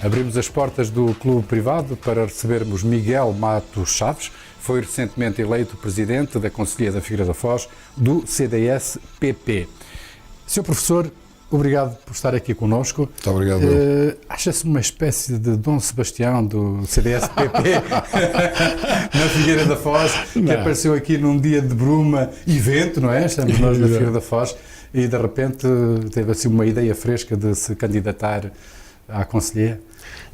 Abrimos as portas do clube privado para recebermos Miguel Matos Chaves. Foi recentemente eleito presidente da Conselhia da Figueira da Foz do CDS-PP. Sr. Professor, obrigado por estar aqui connosco. Muito obrigado. Acha-se uma espécie de Dom Sebastião do CDS-PP na Figueira da Foz, que apareceu aqui num dia de bruma e vento, não é? Estamos nós na Figueira da Foz e de repente teve assim uma ideia fresca de se candidatar à Conselhia.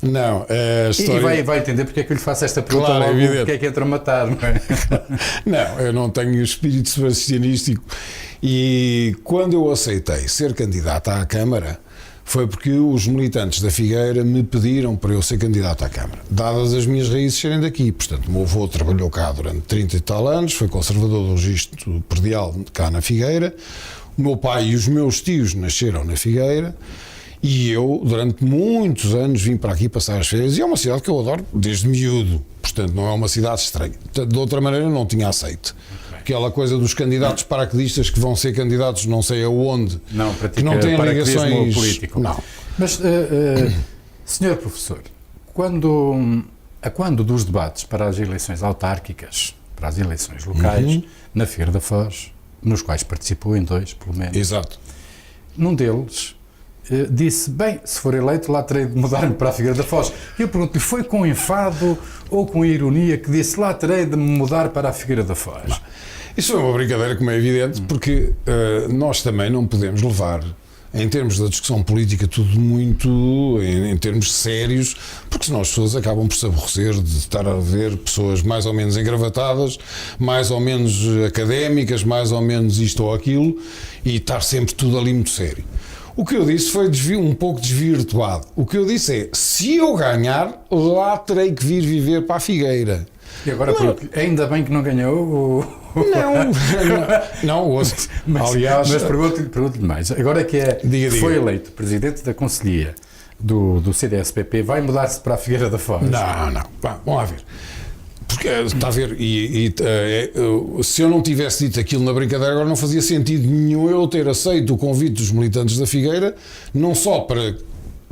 Não, a história... E vai entender porque é que eu lhe faço esta pergunta, claro, logo, evidente. porque é que entra a matar, não é? Não, eu não tenho o espírito sebastianístico e quando eu aceitei ser candidato à Câmara foi porque os militantes da Figueira me pediram para eu ser candidato à Câmara, dadas as minhas raízes serem daqui. Portanto, o meu avô trabalhou cá durante 30 e tal anos, foi conservador do registro predial cá na Figueira, o meu pai e os meus tios nasceram na Figueira. E eu, durante muitos anos, vim para aqui passar as férias, e é uma cidade que eu adoro desde miúdo, portanto não é uma cidade estranha. De outra maneira não tinha aceito. Aquela coisa dos candidatos paraquedistas que vão ser candidatos não sei aonde, Não, que não têm ligações... político. Não. Mas, senhor professor, a quando dos debates para as eleições autárquicas, para as eleições locais, na Figueira da Foz, nos quais participou em 2, pelo menos, Exato. num deles disse, bem, se for eleito lá terei de mudar-me para a Figueira da Foz. E eu pergunto-lhe, foi com enfado ou com ironia que disse, lá terei de me mudar para a Figueira da Foz? Não. Isso é uma brincadeira, como é evidente, porque nós também não podemos levar, em termos da discussão política, tudo muito em termos sérios, porque senão as pessoas acabam por se aborrecer de estar a ver pessoas mais ou menos engravatadas, mais ou menos académicas, mais ou menos isto ou aquilo, e estar sempre tudo ali muito sério. O que eu disse foi um pouco desvirtuado. O que eu disse é, se eu ganhar, lá terei que vir viver para a Figueira. E agora, ainda bem que não ganhou? Não, aliás... Mas pergunto-lhe mais. Agora que foi eleito presidente da Conselhia do CDS-PP, vai mudar-se para a Figueira da Foz? Não. Vamos lá ver. Porque, está a ver, se eu não tivesse dito aquilo na brincadeira, agora não fazia sentido nenhum eu ter aceito o convite dos militantes da Figueira, não só para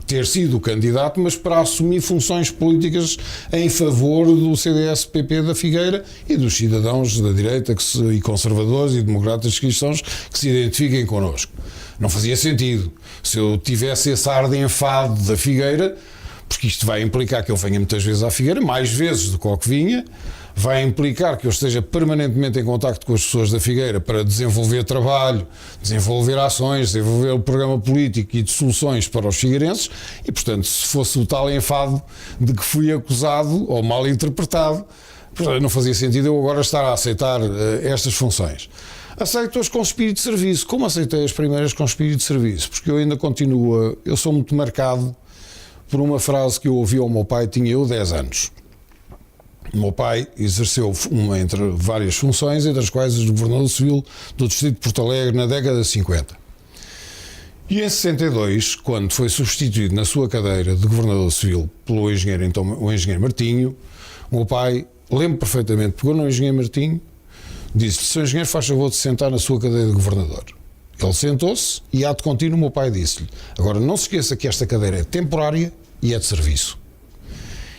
ter sido o candidato, mas para assumir funções políticas em favor do CDS-PP da Figueira e dos cidadãos da direita e conservadores e democratas cristãos que se identifiquem connosco. Não fazia sentido. Se eu tivesse esse ar de enfado da Figueira, porque isto vai implicar que eu venha muitas vezes à Figueira, mais vezes do que o que vinha, vai implicar que eu esteja permanentemente em contacto com as pessoas da Figueira para desenvolver trabalho, desenvolver ações, desenvolver o programa político e de soluções para os figueirenses e, portanto, se fosse o tal enfado de que fui acusado ou mal interpretado, não fazia sentido eu agora estar a aceitar estas funções. Aceito-as com espírito de serviço, como aceitei as primeiras com espírito de serviço, porque eu ainda continuo, eu sou muito marcado por uma frase que eu ouvi ao meu pai, tinha eu 10 anos. O meu pai exerceu entre várias funções, entre as quais as de governador civil do distrito de Porto Alegre na década de 50. E em 62, quando foi substituído na sua cadeira de governador civil pelo engenheiro, então, o engenheiro Martinho, o meu pai, lembro perfeitamente, pegou no engenheiro Martinho, disse-lhe, Sr. Engenheiro, faz favor de sentar na sua cadeira de governador. Ele sentou-se e, ato contínuo, o meu pai disse-lhe, agora não se esqueça que esta cadeira é temporária e é de serviço.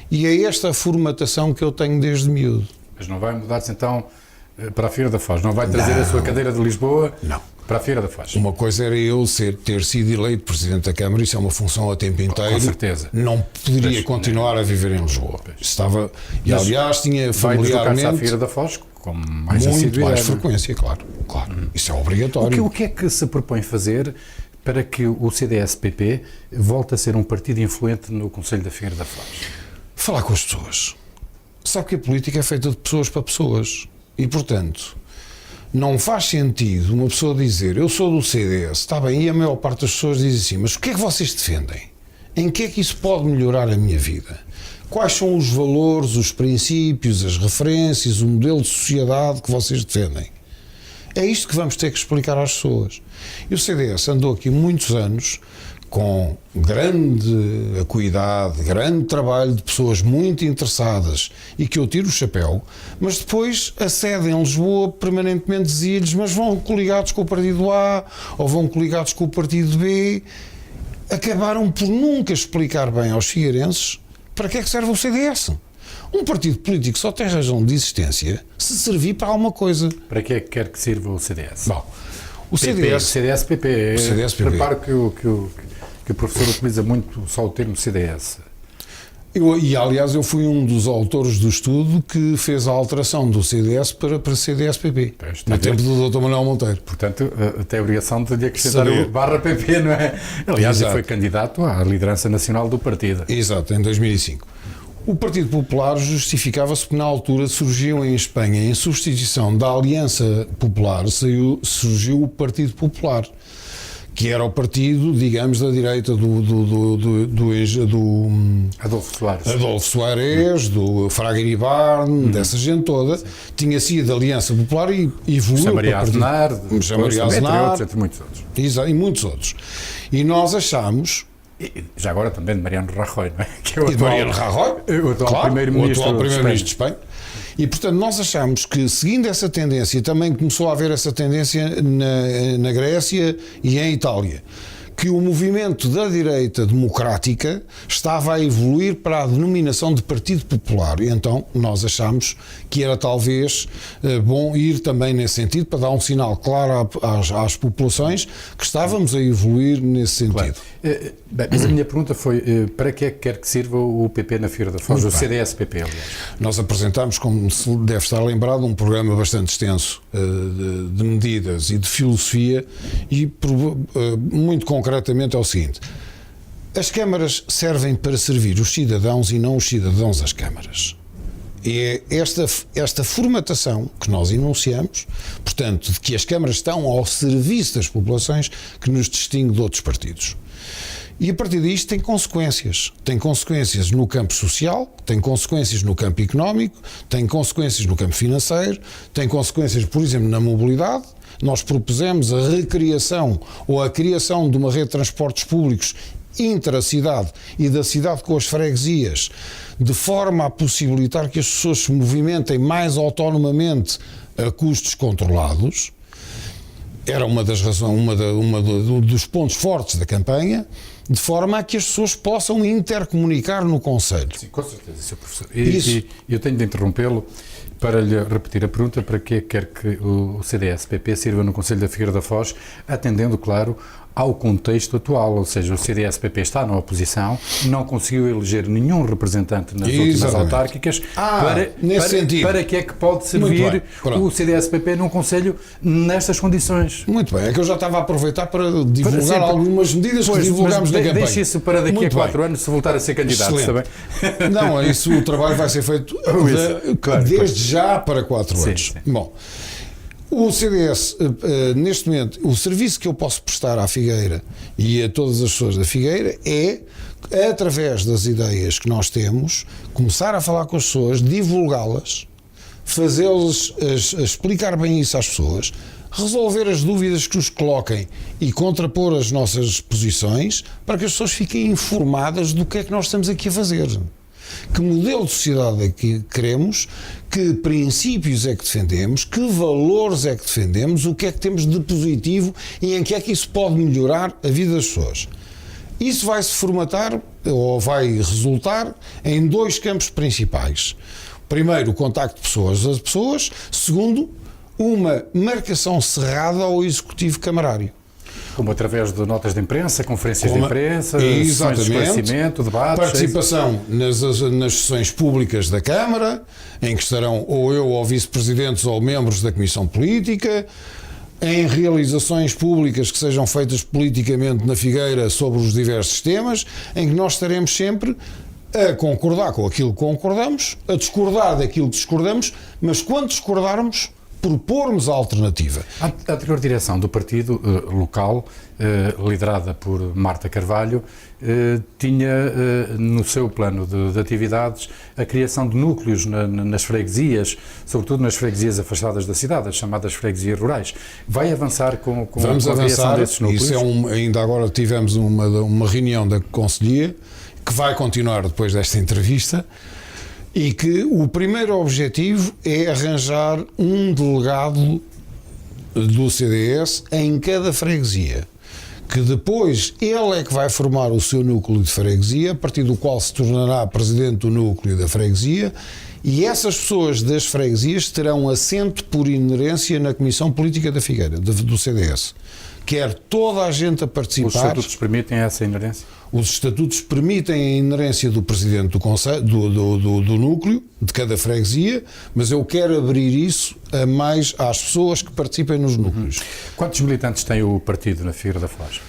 E é esta a formatação que eu tenho desde miúdo. Mas não vai mudar-se então para a Figueira da Foz? Não vai trazer a sua cadeira de Lisboa para a Figueira da Foz? Uma coisa era eu ter sido eleito Presidente da Câmara, isso é uma função a tempo inteiro. Com certeza. Não poderia continuar a viver em Lisboa. Estava, e aliás tinha familiarmente... Vai à Figueira da Foz com muito mais frequência, claro. Isso é obrigatório. O que é que se propõe fazer para que o CDS-PP volte a ser um partido influente no Conselho da Figueira da Foz? Falar com as pessoas. Sabe que a política é feita de pessoas para pessoas. E, portanto, não faz sentido uma pessoa dizer eu sou do CDS, está bem, e a maior parte das pessoas diz assim, mas o que é que vocês defendem? Em que é que isso pode melhorar a minha vida? Quais são os valores, os princípios, as referências, o modelo de sociedade que vocês defendem? É isto que vamos ter que explicar às pessoas. E o CDS andou aqui muitos anos com grande acuidade, grande trabalho de pessoas muito interessadas e que eu tiro o chapéu, mas depois a sede em Lisboa permanentemente dizia-lhes, mas vão coligados com o partido A ou vão coligados com o partido B. acabaram por nunca explicar bem aos figueirenses para que é que serve o CDS. Um partido político só tem razão de existência se servir para alguma coisa. Para que é que quer que sirva o CDS? Bom, o PP, CDS... CDS-PP. O CDS-PP. Reparo que o professor utiliza muito só o termo CDS. Aliás, eu fui um dos autores do estudo que fez a alteração do CDS para CDS-PP, no tempo do Dr. Manuel Monteiro. Portanto, tem a obrigação de lhe acrescentar o /PP, não é? Aliás, ele foi candidato à liderança nacional do partido. Exato, em 2005. O Partido Popular justificava-se porque na altura surgiu em Espanha, em substituição da Aliança Popular, surgiu o Partido Popular, que era o partido, digamos, da direita do Adolfo Soares, do Fraga Iribarne, dessa gente toda. Sim. Tinha sido a Aliança Popular e evoluiu para o partido. Entre muitos outros. Exato, e muitos outros. E nós achamos... E já agora também de Mariano Rajoy, não é? Que é o atual, Mariano Rajoy, o atual primeiro-ministro de Espanha. E, portanto, nós achamos que, seguindo essa tendência, também começou a haver essa tendência na Grécia e em Itália, que o movimento da direita democrática estava a evoluir para a denominação de Partido Popular. E então nós achamos que era talvez bom ir também nesse sentido, para dar um sinal claro às populações que estávamos a evoluir nesse sentido. Claro. Bem, mas a minha pergunta foi, para que é que quer que sirva o PP na Figueira da Foz, o CDS-PP, aliás? Nós apresentámos, como se deve estar lembrado, um programa bastante extenso de medidas e de filosofia e muito concretamente é o seguinte: as câmaras servem para servir os cidadãos e não os cidadãos às câmaras. É esta formatação que nós enunciamos, portanto, de que as câmaras estão ao serviço das populações, que nos distingue de outros partidos. E a partir disto tem consequências. Tem consequências no campo social, tem consequências no campo económico, tem consequências no campo financeiro, tem consequências, por exemplo, na mobilidade. Nós propusemos a recriação ou a criação de uma rede de transportes públicos intra-cidade e da cidade com as freguesias, de forma a possibilitar que as pessoas se movimentem mais autonomamente a custos controlados. Era uma das razões, dos pontos fortes da campanha, de forma a que as pessoas possam intercomunicar no concelho. Sim, com certeza, Sr. Professor. E eu tenho de interrompê-lo para lhe repetir a pergunta: para que quer que o CDS-PP sirva no Concelho da Figueira da Foz, atendendo, claro, ao contexto atual, ou seja, o CDS-PP está na oposição, não conseguiu eleger nenhum representante nas últimas autárquicas. Para que é que pode servir o CDS-PP num Conselho nestas condições? Muito bem, é que eu já estava a aproveitar para divulgar algumas medidas que divulgámos na campanha. Deixe isso para daqui a 4 anos, se voltar a ser candidato, está bem? Não, isso, o trabalho vai ser feito desde já para 4 anos. Sim. Bom, o CDS, neste momento, o serviço que eu posso prestar à Figueira e a todas as pessoas da Figueira é, através das ideias que nós temos, começar a falar com as pessoas, divulgá-las, fazê-los explicar bem isso às pessoas, resolver as dúvidas que os coloquem e contrapor as nossas posições para que as pessoas fiquem informadas do que é que nós estamos aqui a fazer. Que modelo de sociedade é que queremos, que princípios é que defendemos, que valores é que defendemos, o que é que temos de positivo e em que é que isso pode melhorar a vida das pessoas. Isso vai se formatar ou vai resultar em 2 campos principais. Primeiro, o contacto de pessoas a pessoas. Segundo, uma marcação cerrada ao executivo camarário. Como através de notas de imprensa, conferências de imprensa, sessões de esclarecimento, debates... Participação nas sessões públicas da Câmara, em que estarão ou eu ou vice-presidentes ou membros da Comissão Política, em realizações públicas que sejam feitas politicamente na Figueira sobre os diversos temas, em que nós estaremos sempre a concordar com aquilo que concordamos, a discordar daquilo que discordamos, mas quando discordarmos, propormos a alternativa. A anterior direção do partido local, liderada por Marta Carvalho, tinha no seu plano de atividades a criação de núcleos nas freguesias, sobretudo nas freguesias afastadas da cidade, as chamadas freguesias rurais. Vai avançar com a criação desses núcleos? Isso ainda agora tivemos uma reunião da Conselhia, que vai continuar depois desta entrevista, e que o primeiro objetivo é arranjar um delegado do CDS em cada freguesia, que depois ele é que vai formar o seu núcleo de freguesia, a partir do qual se tornará presidente do núcleo da freguesia, e essas pessoas das freguesias terão assento por inerência na Comissão Política da Figueira, do CDS. Quer toda a gente a participar. Os estatutos permitem essa inerência? Os estatutos permitem a inerência do presidente do, conselho, do núcleo, de cada freguesia, mas eu quero abrir isso às pessoas que participem nos núcleos. Quantos militantes tem o partido na Figueira da Foz?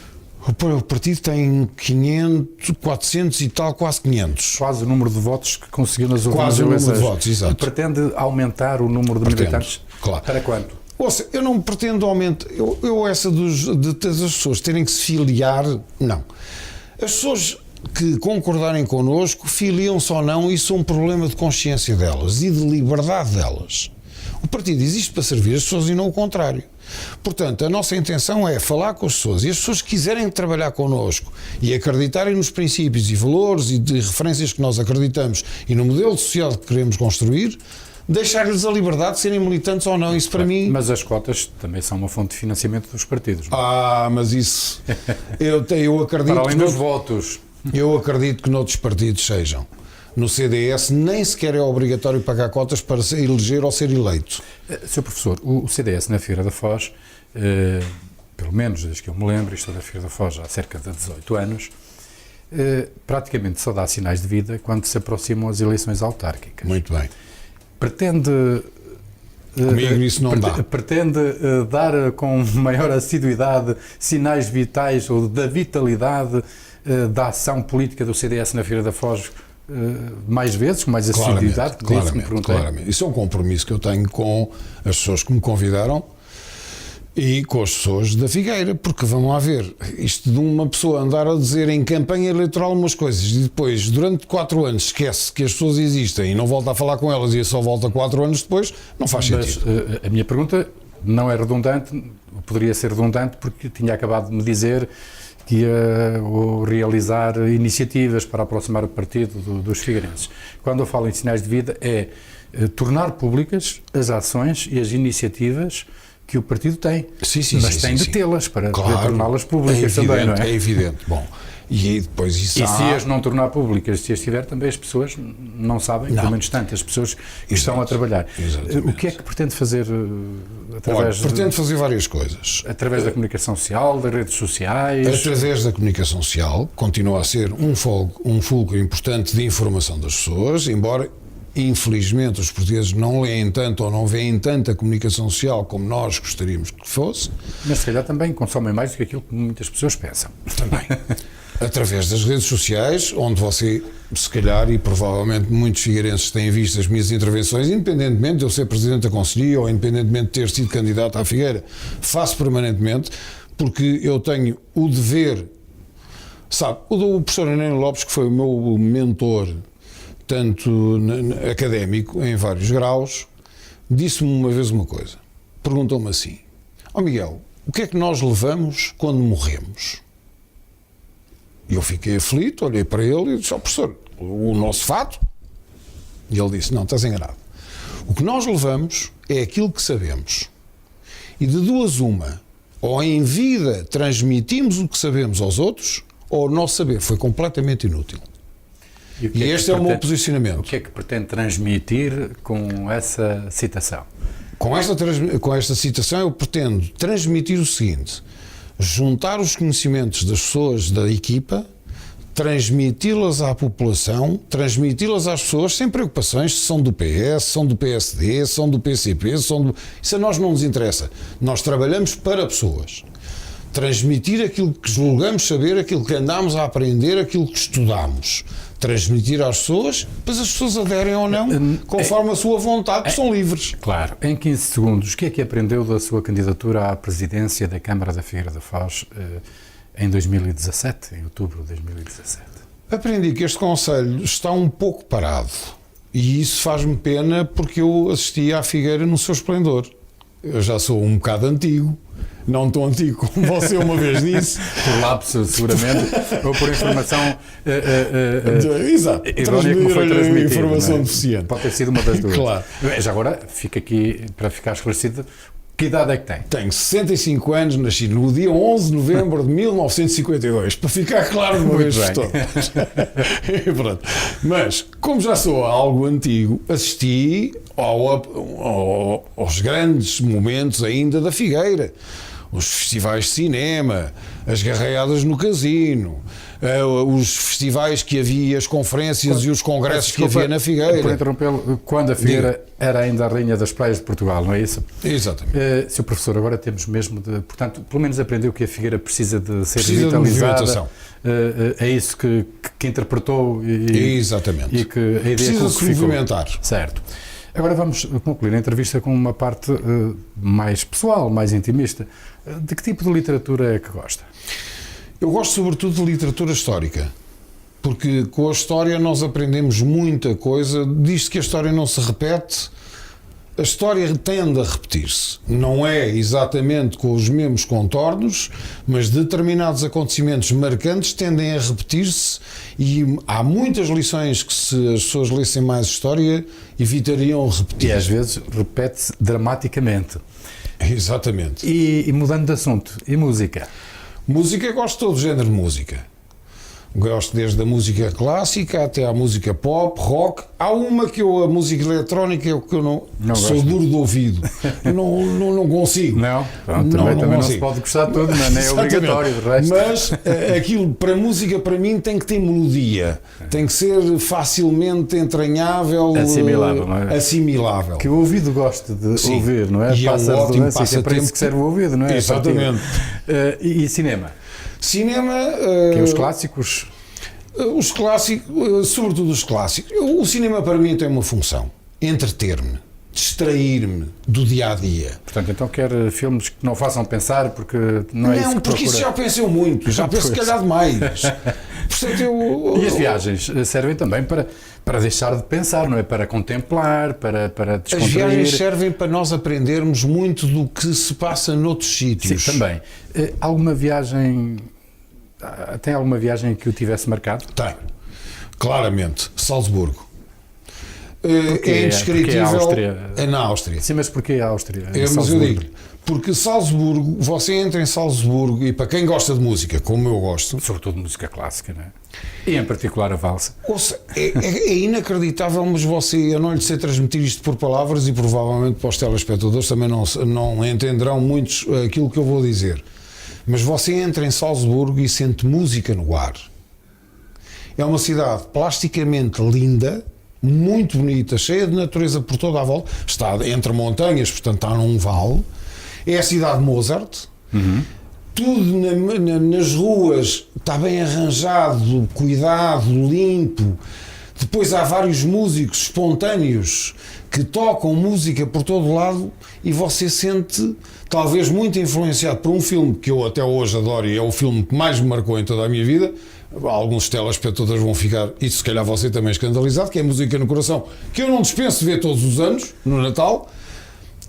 O partido tem 500, 400 e tal, quase 500. Quase o número de votos que conseguiu nas últimas quase eleições. Quase o número de votos, exato. E pretende aumentar o número de militantes? Claro. Para quanto? Ouça, eu não pretendo aumentar. Essa das pessoas terem que se filiar, não. As pessoas que concordarem connosco, filiam-se ou não, isso é um problema de consciência delas e de liberdade delas. O partido existe para servir as pessoas e não o contrário. Portanto, a nossa intenção é falar com as pessoas, e as pessoas que quiserem trabalhar connosco e acreditarem nos princípios e valores e de referências que nós acreditamos e no modelo social que queremos construir, deixar-lhes a liberdade de serem militantes ou não. Isso para mim... Mas as cotas também são uma fonte de financiamento dos partidos. Não? Mas isso... eu acredito... Para além dos votos. Eu acredito que noutros partidos sejam. No CDS nem sequer é obrigatório pagar cotas para se eleger ou ser eleito. Sr. Professor, o CDS na Figueira da Foz, pelo menos desde que eu me lembro, estou na Figueira da Foz há cerca de 18 anos, praticamente só dá sinais de vida quando se aproximam as eleições autárquicas. Muito bem. Pretende... Comigo isso não dá. Pretende dar com maior assiduidade sinais vitais ou da vitalidade da ação política do CDS na Figueira da Foz mais vezes, com mais assiduidade? Claramente. Isso é um compromisso que eu tenho com as pessoas que me convidaram e com as pessoas da Figueira, porque vamos lá ver, isto de uma pessoa andar a dizer em campanha eleitoral umas coisas e depois, durante 4 anos, esquece que as pessoas existem e não volta a falar com elas e só volta 4 anos depois, não faz sentido. Mas a minha pergunta não é redundante, poderia ser redundante porque tinha acabado de me dizer que ia realizar iniciativas para aproximar o partido dos figueirenses. Quando eu falo em sinais de vida, é tornar públicas as ações e as iniciativas que o partido tem. Mas tem de tê-las para torná-las públicas também, não é? É evidente. Bom, e depois isso e se as não tornar públicas, se as tiver, também as pessoas não sabem, pelo menos tanto, as pessoas que estão a trabalhar. Exatamente. O que é que pretende fazer pretende fazer várias coisas. Através da comunicação social, das redes sociais? Através da comunicação social, continua a ser um fulcro importante de informação das pessoas, embora infelizmente os portugueses não leem tanto ou não veem tanta comunicação social como nós gostaríamos que fosse. Mas se calhar também consomem mais do que aquilo que muitas pessoas pensam. Também. Através das redes sociais, onde você, se calhar, e provavelmente muitos figueirenses têm visto as minhas intervenções, independentemente de eu ser Presidente da Conselhia ou independentemente de ter sido candidato à Figueira, faço permanentemente, porque eu tenho o dever, sabe, o professor Anélio Lopes, que foi o meu mentor, tanto académico, em vários graus, disse-me uma vez uma coisa. Perguntou-me assim: Miguel, o que é que nós levamos quando morremos? E eu fiquei aflito, olhei para ele e disse: professor, o nosso fato? E ele disse: não, estás enganado. O que nós levamos é aquilo que sabemos. E de duas uma, ou em vida transmitimos o que sabemos aos outros, ou o nosso saber foi completamente inútil. E este é o meu posicionamento. O que é que pretende transmitir com essa citação? Com esta citação eu pretendo transmitir o seguinte: juntar os conhecimentos das pessoas da equipa, transmiti-las à população, transmiti-las às pessoas sem preocupações se são do PS, são do PSD, são do PCP, isso a nós não nos interessa. Nós trabalhamos para pessoas. Transmitir aquilo que julgamos saber, aquilo que andamos a aprender, aquilo que estudamos. Transmitir às pessoas, pois as pessoas aderem ou não, conforme a sua vontade, que são livres. Claro. Em 15 segundos, o que é que aprendeu da sua candidatura à presidência da Câmara da Figueira da Foz em 2017, em outubro de 2017? Aprendi que este Conselho está um pouco parado. E isso faz-me pena porque eu assisti à Figueira no seu esplendor. Eu já sou um bocado antigo. Não tão antigo como você uma vez disse. Por lapso, seguramente, ou por informação exato, errónea que me foi transmitida. Informação deficiente. Pode ter sido uma das duas. Claro. Já agora, fica aqui, para ficar esclarecido, Que idade é que tem? Tenho 65 anos, nasci no dia 11 de novembro de 1952, para ficar claro de uma vez por todas. Pronto. Mas, como já sou algo antigo, assisti aos grandes momentos ainda da Figueira. Os festivais de cinema, as garreiadas no casino, os festivais que havia, as conferências e os congressos que havia na Figueira. Por interrompê-lo, quando a Figueira era ainda a rainha das praias de Portugal, não é isso? Exatamente. Sr. Professor, agora temos mesmo de, portanto, pelo menos aprendeu que a Figueira precisa de ser Precisa revitalizada. É isso que interpretou Exatamente. E que a ideia precisa se movimentar. Certo. Agora vamos concluir a entrevista com uma parte mais pessoal, mais intimista. De que tipo de literatura é que gosta? Eu gosto sobretudo de literatura histórica, porque com a história nós aprendemos muita coisa. Diz-se que a história não se repete, a história tende a repetir-se. Não é exatamente com os mesmos contornos, mas determinados acontecimentos marcantes tendem a repetir-se e há muitas lições que, se as pessoas lessem mais história, evitariam repetir. E às vezes repete-se dramaticamente. Exatamente. E mudando de assunto, e música? Música, eu gosto de todo o género de música. Gosto desde a música clássica até à música pop, rock. Há uma que a música eletrónica é o que eu não sou gosto. Duro de ouvido. não consigo. Não, pronto, também não se pode gostar de tudo, nem é obrigatório, de resto. Mas aquilo, para música, para mim, tem que ter melodia. Tem que ser facilmente entranhável, assimilável, não é? Assimilável. Que o ouvido goste de ouvir, não é? E é um ótimo passatempo. É para isso que serve o ouvido, não é? Exatamente. E cinema? Cinema... Que é os clássicos? Os clássicos, sobretudo os clássicos. O cinema para mim tem uma função: entreter-me, distrair-me do dia-a-dia. Portanto, então quer filmes que não façam pensar, porque não é isso que porque procura. isso já pensei muito, já penso se calhar demais. Portanto, E as viagens servem também para deixar de pensar, não é? Para contemplar, para descontrair. As viagens servem para nós aprendermos muito do que se passa noutros sítios. Sim, também. Alguma viagem... Tem alguma viagem que o tivesse marcado? Tem. Claramente. Salzburgo. Porque é indescritível. a Áustria? É na Áustria. Sim, mas porquê a Áustria? Mas eu digo, porque Salzburgo, você entra em Salzburgo, e para quem gosta de música, como eu gosto... Sobretudo música clássica, não é? E em particular a valsa. Ouça, é inacreditável, mas eu não lhe sei transmitir isto por palavras e provavelmente para os telespectadores também não entenderão muitos aquilo que eu vou dizer. Mas você entra em Salzburgo e sente música no ar. É uma cidade plasticamente linda, muito bonita, cheia de natureza por toda a volta. Está entre montanhas, portanto está num vale. É a cidade de Mozart. Tudo nas ruas está bem arranjado, cuidado, limpo. Depois há vários músicos espontâneos que tocam música por todo o lado e você sente, talvez muito influenciado por um filme que eu até hoje adoro e é o filme que mais me marcou em toda a minha vida. Alguns telespectadores vão ficar, e se calhar você também escandalizado, que é Música no Coração, que eu não dispenso de ver todos os anos, no Natal.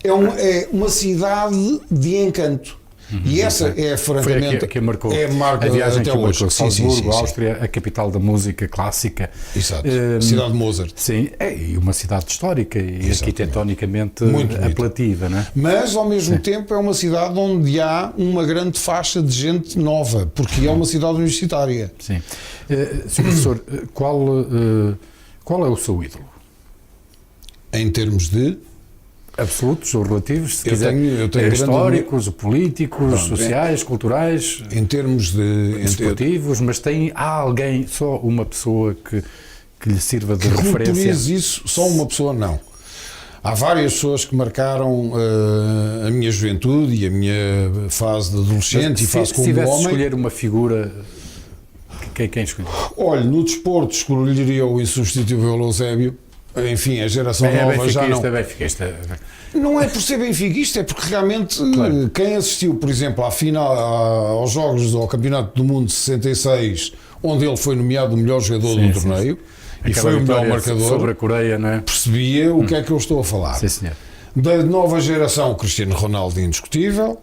É uma cidade de encanto. E essa é francamente... Foi a que marcou marca a viagem até que hoje. marcou Salzburgo, Áustria, a capital da música clássica. Exato. Cidade de Mozart. Sim, e uma cidade histórica e arquitetonicamente muito apelativa, não é? Mas, ao mesmo tempo, é uma cidade onde há uma grande faixa de gente nova, porque é uma cidade universitária. Sim. Sr. Professor, qual é o seu ídolo? Em termos de... absolutos ou relativos, se eu quiser, tenho históricos, políticos, sociais, culturais, em termos de desportivos, mas há alguém, só uma pessoa que lhe sirva de referência? Culturize isso, só uma pessoa não. Há várias pessoas que marcaram a minha juventude e a minha fase de adolescente e fase como homem. Se tivesse de escolher uma figura, quem escolher? Olha, no desporto escolheria o insubstituível Eusébio. Enfim, a geração nova já não... Não é por ser benfiquista, é porque realmente quem assistiu, por exemplo, aos jogos do Campeonato do Mundo de 66, onde ele foi nomeado o melhor jogador do torneio, e foi o melhor marcador, sobre a Coreia, não é? Percebia o que é que eu estou a falar. Sim, senhor. Da nova geração, o Cristiano Ronaldo indiscutível.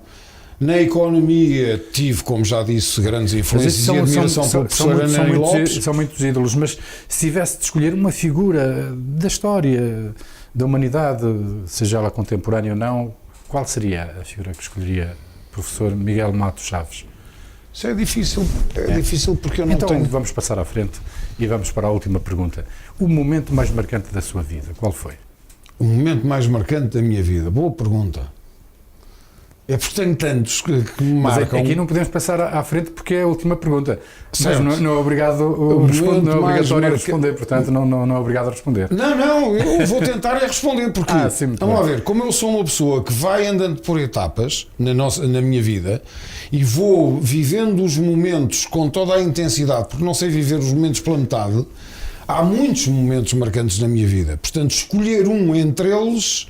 Na economia tive, como já disse, grandes influências e admiração pelo professor Ana Lopes. São muitos ídolos, mas se tivesse de escolher uma figura da história da humanidade, seja ela contemporânea ou não, qual seria a figura que escolheria o professor Miguel Matos Chaves? Isso é difícil. É difícil porque eu não então, tenho... vamos passar à frente e vamos para a última pergunta. O momento mais marcante da sua vida, qual foi? O momento mais marcante da minha vida? Boa pergunta. É porque tenho tantos que me marcam. Mas aqui não podemos passar à frente porque é a última pergunta. Certo. Mas não é obrigado não é obrigatório responder, portanto não é obrigado a responder. Não, eu vou tentar é responder, porque sim, vamos lá ver, como eu sou uma pessoa que vai andando por etapas na minha vida e vou vivendo os momentos com toda a intensidade, porque não sei viver os momentos pela metade, há muitos momentos marcantes na minha vida. Portanto, escolher um entre eles,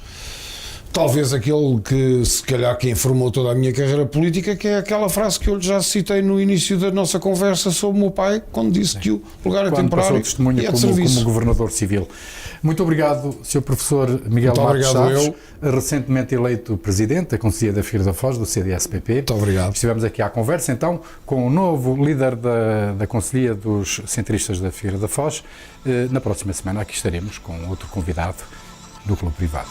talvez aquele que, se calhar, que informou toda a minha carreira política, que é aquela frase que eu já citei no início da nossa conversa sobre o meu pai, quando disse que o lugar é temporário e é de serviço. Como governador civil. Muito obrigado, Sr. Professor Miguel Matos Chaves, recentemente eleito Presidente da Conselhia da Figueira da Foz, do CDS-PP. Muito obrigado. Estivemos aqui à conversa, então, com o novo líder da Conselhia dos Centristas da Figueira da Foz. Na próxima semana aqui estaremos com outro convidado do Clube Privado.